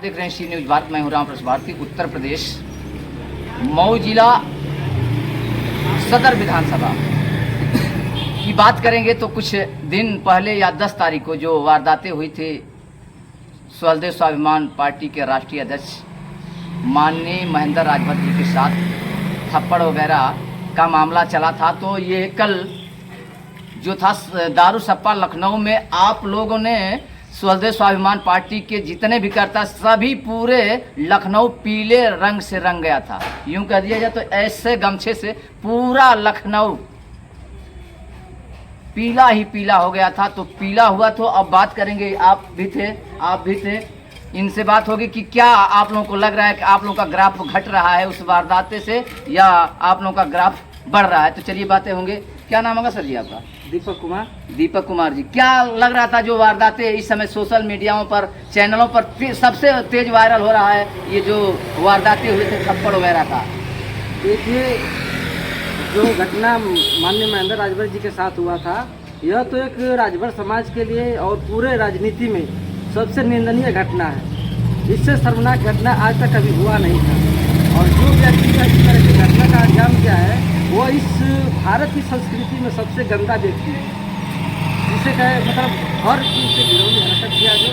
देख रहे हैं सी न्यूज भारत। मैं हूं राम प्रसाद भारती। उत्तर प्रदेश मऊ जिला सदर विधानसभा की बात करेंगे तो कुछ दिन पहले या 10 तारीख को जो वारदातें हुई थी स्वदेश स्वाभिमान पार्टी के राष्ट्रीय अध्यक्ष माननीय महेंद्र राजभर जी के साथ थप्पड़ वगैरह का मामला चला था, तो ये कल जो था दारू सप्पा लखनऊ में आप लोगों ने स्वदेश स्वाभिमान पार्टी के जितने भी करता सभी पूरे लखनऊ पीले रंग से रंग गया था। यूं कह दिया जाए तो ऐसे गमछे से पूरा लखनऊ पीला ही पीला हो गया था। तो पीला हुआ तो अब बात करेंगे, आप भी थे, इनसे बात होगी कि क्या आप लोगों को लग रहा है कि आप लोगों का ग्राफ घट रहा है उस वारदाते से या आप लोगों का ग्राफ बढ़ रहा है। तो चलिए बातें होंगे। क्या नाम होगा सर जी आपका? दीपक कुमार जी, क्या लग रहा था जो वारदातें इस समय सोशल मीडियाओं पर चैनलों पर सबसे तेज वायरल हो रहा है, ये जो वारदातें हुए थे थप्पड़ वगैरह का? देखिए, जो घटना माननीय महेंद्र राजभर जी के साथ हुआ था, यह तो एक राजभर समाज के लिए और पूरे राजनीति में सबसे निंदनीय घटना है। इससे शर्मनाक घटना आज तक कभी हुआ नहीं था। और जो व्यक्ति का इस तरह की घटना का अंजाम किया है वो इस भारत की संस्कृति में सबसे गंदा व्यक्ति है, जिसे कहे मतलब हर चीज़ से घिनौनी हरकत किया जो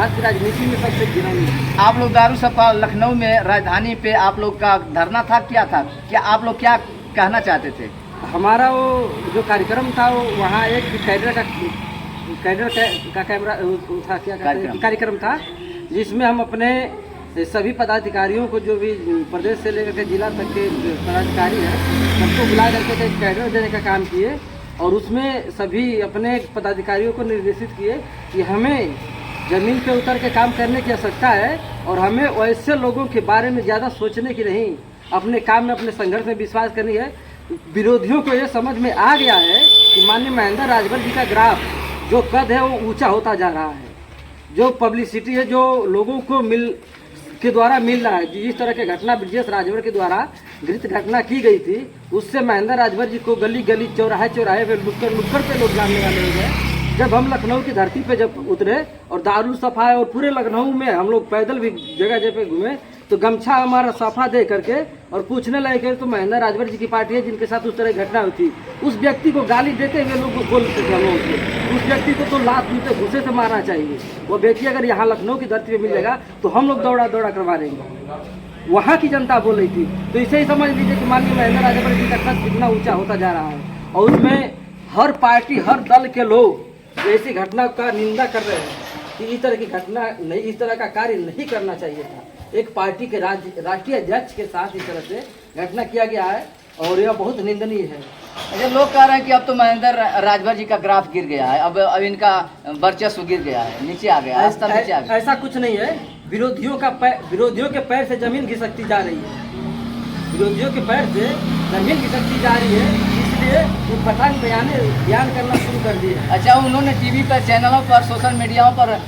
आज की राजनीति में सबसे घिनौनी है। आप लोग दारू सप्पा लखनऊ में राजधानी पे आप लोग का धरना था, क्या था, क्या आप लोग क्या कहना चाहते थे? हमारा वो जो कार्यक्रम था वो वहाँ एक कैडर का कैमरा था, क्या कार्यक्रम था, जिसमें हम अपने सभी पदाधिकारियों को जो भी प्रदेश से लेकर के जिला तक के पदाधिकारी हैं सबको बुला करके एक कैडर देने का काम किए। और उसमें सभी अपने पदाधिकारियों को निर्देशित किए कि हमें ज़मीन पे उतर के काम करने की आवश्यकता है और हमें वैसे लोगों के बारे में ज़्यादा सोचने की नहीं, अपने काम में अपने संघर्ष में विश्वास करनी है। विरोधियों को ये समझ में आ गया है कि माननीय महेंद्र राजभर जी का ग्राफ जो कद है वो ऊंचा होता जा रहा है। जो पब्लिसिटी है जो लोगों को के द्वारा मिल रहा है, जिस तरह की घटना ब्रजेश राजभर के द्वारा घृत घटना की गई थी, उससे महेंद्र राजभर जी को गली गली चौराहे पे नुक्कड़ पे लोग जानने वाले हो गए। जब हम लखनऊ की धरती पे जब उतरे और दारू सफाई और पूरे लखनऊ में हम लोग पैदल भी जगह जगह घूमे तो गमछा हमारा सफा दे करके और पूछने लगे तो महेंद्र राजभर जी की पार्टी है जिनके साथ उस तरह की घटना हुई थी। उस व्यक्ति को गाली देते हुए लोग बोलते थे हम लोगों को, उस व्यक्ति को तो लात पीते घुसे से मारना चाहिए। वो व्यक्ति अगर यहाँ लखनऊ की धरती पे मिलेगा तो हम लोग दौड़ा करवा देंगे। वहाँ की जनता बोल रही थी। तो इसे ही समझ लीजिए कि माननीय महेंद्र राजभर जी का कद कितना ऊँचा होता जा रहा है। और उसमें हर पार्टी हर दल के लोग ऐसी घटना का निंदा कर रहे हैं कि इस तरह की घटना नहीं, इस तरह का कार्य नहीं करना चाहिए था। एक पार्टी के राष्ट्रीय अध्यक्ष के साथ इस तरह से घटना किया गया है और यह बहुत निंदनीय है। अच्छा, लोग कह रहे हैं कि अब तो महेंद्र राजभर जी का ग्राफ गिर गया है, अब इनका वर्चस्व गिर गया है, नीचे आ गया है। ऐसा कुछ नहीं है। विरोधियों के पैर से जमीन घिसकती जा रही है, विरोधियों के पैर से जमीन घिसकती जा रही है, इसलिए वो पठान बयान करना शुरू कर दिए। अच्छा, उन्होंने टीवी पर, चैनलों पर, सोशल मीडियाओं पर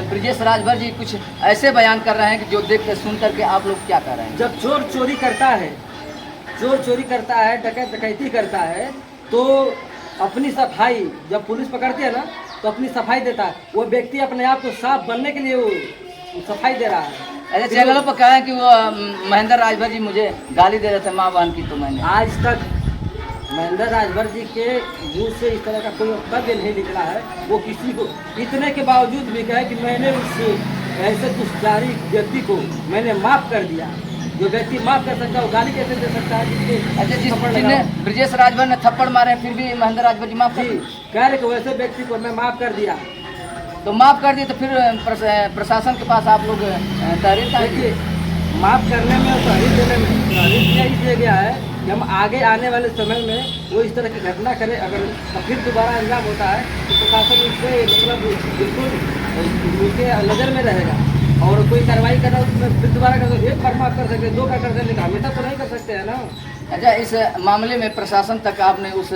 ब्रजेश राजभर जी कुछ ऐसे बयान कर रहे हैं कि जो देख कर सुन करके आप लोग क्या कर रहे हैं? जब चोर चोरी करता है, डकैती करता है तो अपनी सफाई, जब पुलिस पकड़ती है ना तो अपनी सफाई देता है। वो व्यक्ति अपने आप को साफ बनने के लिए वो सफाई दे रहा है। ऐसे चैनलों पर कहा है कि वो महेंद्र राजभर जी मुझे गाली दे रहे थे माँ बहन की। तो मैंने आज तक महेंद्र राजभर जी के मुँह से इस तरह का कोई वक्तव्य नहीं निकला है। वो किसी को इतने के बावजूद भी कहे कि मैंने उस ऐसे दुष्चारी व्यक्ति को मैंने माफ़ कर दिया। जो व्यक्ति माफ़ कर सकता है वो गाली कैसे दे सकता है? अच्छा, जिसने ब्रजेश राजभर ने थप्पड़ मारे फिर भी महेंद्र राजभर जी माफ़ कह रहे कि वैसे व्यक्ति को मैं माफ़ कर दिया। तो माफ़ कर दिए तो फिर प्रशासन के पास आप लोग तहरीर देखिए, माफ़ करने में और तहरीर देने में तहरीर इसलिए गया है कि हम आगे आने वाले समय में वो इस तरह की घटना करें, अगर फिर दोबारा अंजाम होता है तो प्रशासन उससे मतलब बिल्कुल उसके नज़र में रहेगा और कोई कार्रवाई करना उसमें फिर दोबारा कर सकते, एक बार माफ़ कर सकते, दो बार कर सकते, हमेशा तो नहीं कर सकते हैं ना। अच्छा, इस मामले में प्रशासन तक आपने उस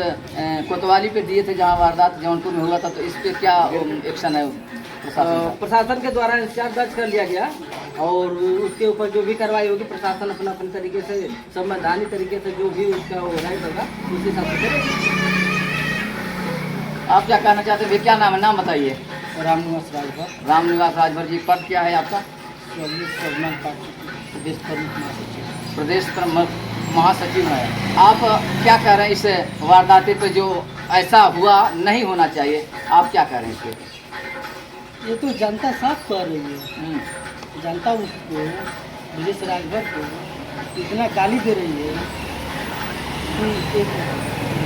कोतवाली पे दिए थे जहाँ वारदात जौनपुर में हुआ था, तो इस पर क्या एक्शन है? प्रशासन के द्वारा इंचार्ज दर्ज कर लिया गया और उसके ऊपर जो भी कार्रवाई होगी प्रशासन अपने तरीके से संवैधानिक तरीके से जो भी उसका राइट होगा उस हिसाब से करेगा। आप क्या कहना चाहते हैं? क्या नाम है, नाम बताइए। रामनिवास राजभर। रामनिवास राजभर जी, पद क्या है आपका? प्रदेश महासचिव है। आप क्या कह रहे हैं इस वारदाते पे जो ऐसा हुआ नहीं होना चाहिए, आप क्या कह रहे हैं इसके? ये तो जनता साफ कर रही है। जनता उसको ब्रिजेश राजभर को इतना गाली दे रही है कि एक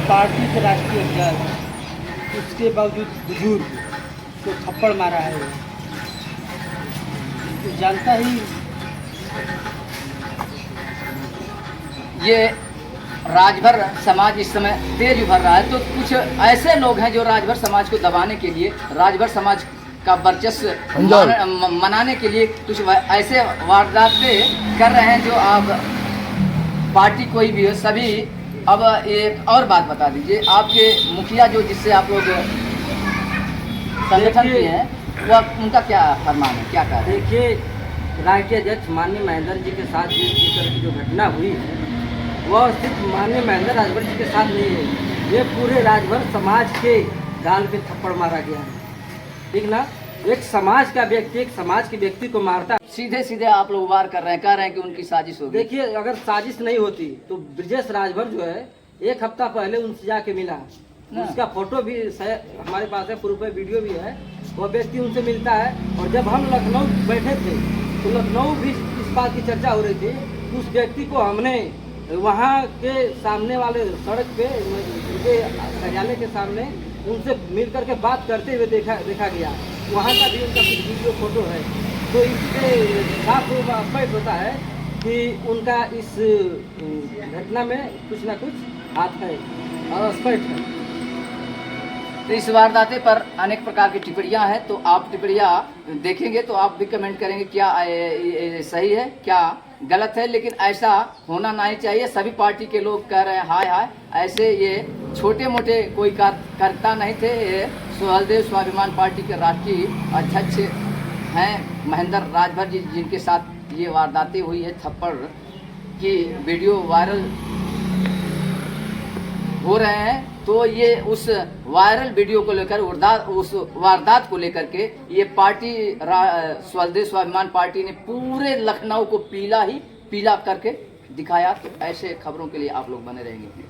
पार्टी के राष्ट्रीय अध्यक्ष उसके बावजूद बुजुर्ग को थप्पड़ मारा है। तो जनता ही ये राजभर समाज इस समय तेज उभर रहा है, तो कुछ ऐसे लोग हैं जो राजभर समाज को दबाने के लिए, राजभर समाज का वर्चस्व मनाने के लिए कुछ ऐसे वारदातें कर रहे हैं जो आप पार्टी कोई भी हो सभी। अब एक और बात बता दीजिए, आपके मुखिया जो जिससे आप लोग संगठन के हैं, वो उनका क्या फरमान है, क्या कह रहे हैं? देखिए, राष्ट्रीय अध्यक्ष माननीय महेंद्र जी के साथ जिस तरह की जो घटना हुई है वह सिर्फ माननीय महेंद्र राजभर जी के साथ नहीं है, ये पूरे राजभर समाज के गाल पे थप्पड़ मारा गया है। ठीक ना, एक समाज का व्यक्ति एक समाज के व्यक्ति को मारता है। सीधे सीधे आप लोग वार कर रहे हैं, कह रहे हैं कि उनकी साजिश होगी। देखिए, अगर साजिश नहीं होती तो ब्रिजेश राजभर जो है एक हफ्ता पहले उनसे जाके मिला, उसका फोटो भी हमारे पास है, प्रूफ है, वीडियो भी है। वो व्यक्ति उनसे मिलता है। और जब हम लखनऊ बैठे थे तो लखनऊ भी इस बात की चर्चा हो रही थी। उस व्यक्ति को हमने वहाँ के सामने वाले सड़क पे उनके कार्यालय के सामने उनसे मिल करके बात करते हुए देखा गया। वहाँ का भी उनका कुछ वीडियो फोटो है। तो इससे साफ स्पष्ट होता है कि उनका इस घटना में कुछ ना कुछ हाथ है और स्पष्ट है। तो इस वारदाते पर अनेक प्रकार की टिप्पणियां हैं, तो आप टिप्पणियां देखेंगे तो आप भी कमेंट करेंगे क्या सही है क्या गलत है। लेकिन ऐसा होना नहीं चाहिए। सभी पार्टी के लोग कह रहे हैं हाय हाय, ऐसे ये छोटे मोटे कोई कार्यकर्ता नहीं थे। ये सहलदेव स्वाभिमान पार्टी के राष्ट्रीय अध्यक्ष हैं महेंद्र राजभर जी, जिनके साथ ये वारदातें हुई है। थप्पड़ की वीडियो वायरल हो रहे हैं। तो ये उस वायरल वीडियो को लेकर उस वारदात को लेकर के ये पार्टी सहलदेव स्वाभिमान पार्टी ने पूरे लखनऊ को पीला करके दिखाया। तो ऐसे खबरों के लिए आप लोग बने रहेंगे।